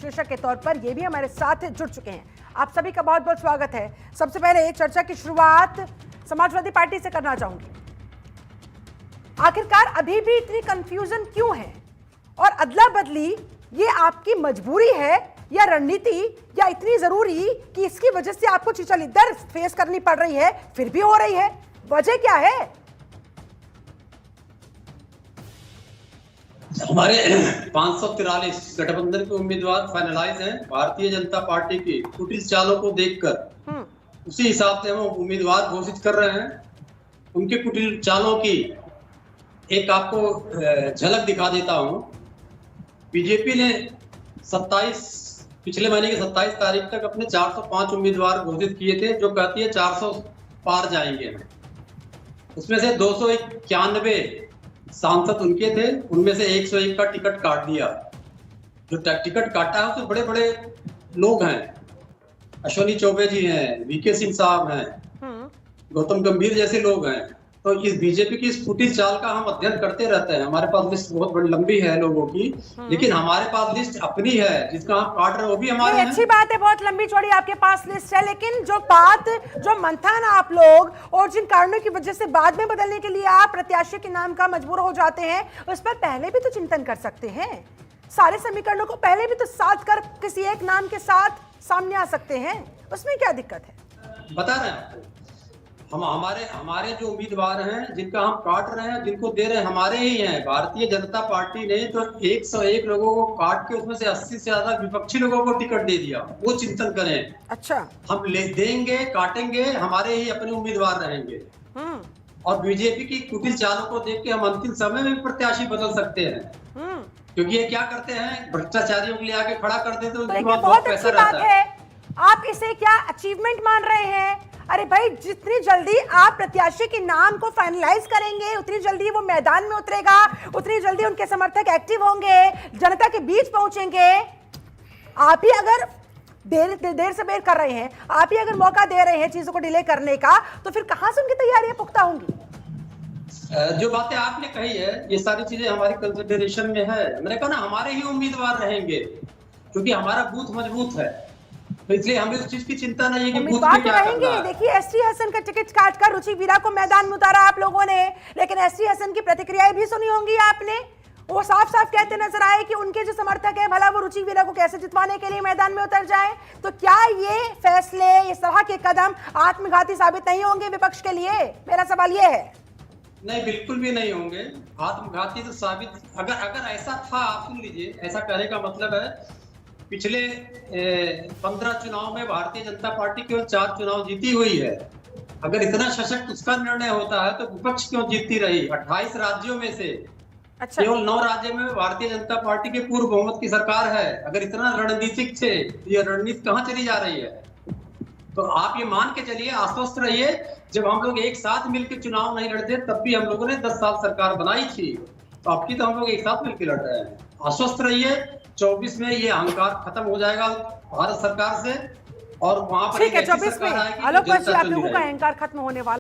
शीर्षक के तौर पर ये भी हमारे साथ जुड़ चुके हैं। आप सभी का बहुत बहुत स्वागत है। सबसे पहले चर्चा की शुरुआत समाजवादी पार्टी से करना चाहूंगी। आखिरकार अभी भी इतनी कंफ्यूजन क्यों है और अदला बदली ये आपकी मजबूरी है या रणनीति या इतनी जरूरी कि इसकी वजह से आपको चिचलिदर फेस करनी पड़ रही है, फिर भी हो रही है? वजह क्या है? हमारे 543 गठबंधन के उम्मीदवार फाइनलाइज हैं। भारतीय जनता पार्टी की कुटिल चालों को देखकर उसी हिसाब से हम उम्मीदवार घोषित कर रहे हैं। उनके कुटिल चालों की एक आपको झलक दिखा देता हूं। बीजेपी ने पिछले महीने की 27 तारीख तक अपने 405 उम्मीदवार घोषित किए थे, जो कहती है 400 पार जाएंगे। उसमें से 291 सांसद उनके थे, उनमें से 101 का टिकट काट दिया। जो टिकट काटा है उसमें बड़े बड़े लोग हैं, अश्विनी चौबे जी हैं, वीके सिंह साहब हैं, गौतम गंभीर जैसे लोग हैं। तो इस बीजेपी की इस फुटी चाल का हम अध्ययन करते रहते हैं। हमारे पास लिस्ट बहुत बड़ी लंबी है लोगों की, लेकिन हमारे पास लिस्ट अपनी है जिसका हम काट रहे हैं, वो भी हमारे अच्छी बात है, बहुत लंबी चौड़ी आपके पास लिस्ट है। लेकिन जो मंथन आप लोग और जिन कारणों की वजह से बाद में बदलने के लिए आप प्रत्याशी के नाम का मजबूर हो जाते हैं, उस पर पहले भी तो चिंतन कर सकते हैं। सारे समीकरणों को पहले भी तो साथ कर किसी एक नाम के साथ सामने आ सकते हैं। उसमें क्या दिक्कत है? बता रहे हैं हमारे जो उम्मीदवार हैं, जिनका हम काट रहे हैं, जिनको दे रहे हैं, हमारे ही हैं। भारतीय जनता पार्टी ने तो 101 लोगों को काट के उसमें से 80 से ज्यादा विपक्षी लोगों को टिकट दे दिया। वो चिंतन करें। अच्छा, हम देंगे, काटेंगे, हमारे ही अपने उम्मीदवार रहेंगे। और बीजेपी की कुटिल चालों को देख के हम अंतिम समय में प्रत्याशी बदल सकते हैं, क्योंकि ये क्या करते हैं, भ्रष्टाचारियों के लिए आगे खड़ा कर देते हैं। उनके पास बहुत पैसा रहता है। आप इसे क्या अचीवमेंट मान रहे हैं? अरे भाई, जितनी जल्दी आप प्रत्याशी के नाम को फाइनलाइज करेंगे, उतनी जल्दी वो मैदान में उतरेगा, उतनी जल्दी उनके समर्थक एक्टिव होंगे, जनता के बीच पहुंचेंगे। आप ही अगर देर से बेर कर रहे हैं, आप ही अगर मौका दे रहे हैं चीजों को डिले करने का, तो फिर कहां से उनकी तैयारियां पुख्ता होंगी? जो बातें आपने कही है, ये सारी चीजें हमारी कंसिडरेशन में है। मैंने कहा ना, हमारे ही उम्मीदवार रहेंगे, क्योंकि हमारा बूथ मजबूत है। तो इसलिए हमें उस चीज की चिंता नहीं है कि बूथ में क्या करना है। देखिए, एसटी हसन का टिकट काटकर रुचि वीरा को मैदान में उतारा आप लोगों ने, लेकिन एसटी हसन की प्रतिक्रियाएं भी सुनी होंगी आपने। वो साफ साफ कहते नजर आए कि उनके जो समर्थक है, भला वो रुचि वीरा को कैसे जितवाने के लिए मैदान में उतर जाए। तो क्या ये फैसले, इस तरह के कदम आत्मघाती साबित नहीं होंगे विपक्ष के लिए? मेरा सवाल ये है। नहीं, बिल्कुल भी नहीं होंगे आत्मघाती। तो साबित अगर ऐसा था, आप सुन लीजिए, ऐसा कहने का मतलब है पिछले 15 चुनाव में भारतीय जनता पार्टी केवल 4 चुनाव जीती हुई है। अगर इतना सशक्त उसका निर्णय होता है तो विपक्ष क्यों जीतती रही? 28 राज्यों में से केवल 9 राज्यों में भारतीय जनता पार्टी के पूर्ण बहुमत की सरकार है। अगर इतना रणनीतिक थे, ये रणनीति कहां चली जा रही है? तो आप ये मान के चलिए, आश्वस्त रहिए, जब हम लोग एक साथ मिलकर चुनाव नहीं लड़ते, तब भी हम लोगों ने 10 साल सरकार बनाई थी। तो आपकी तो हम लोग एक साथ मिलकर लड़ रहे हैं। आश्वस्त रहिए, 24 में ये अहंकार खत्म हो जाएगा भारत सरकार से, और वहां पर 24 में आलोक वर्षी आप लोगों का अहंकार खत्म होने वाला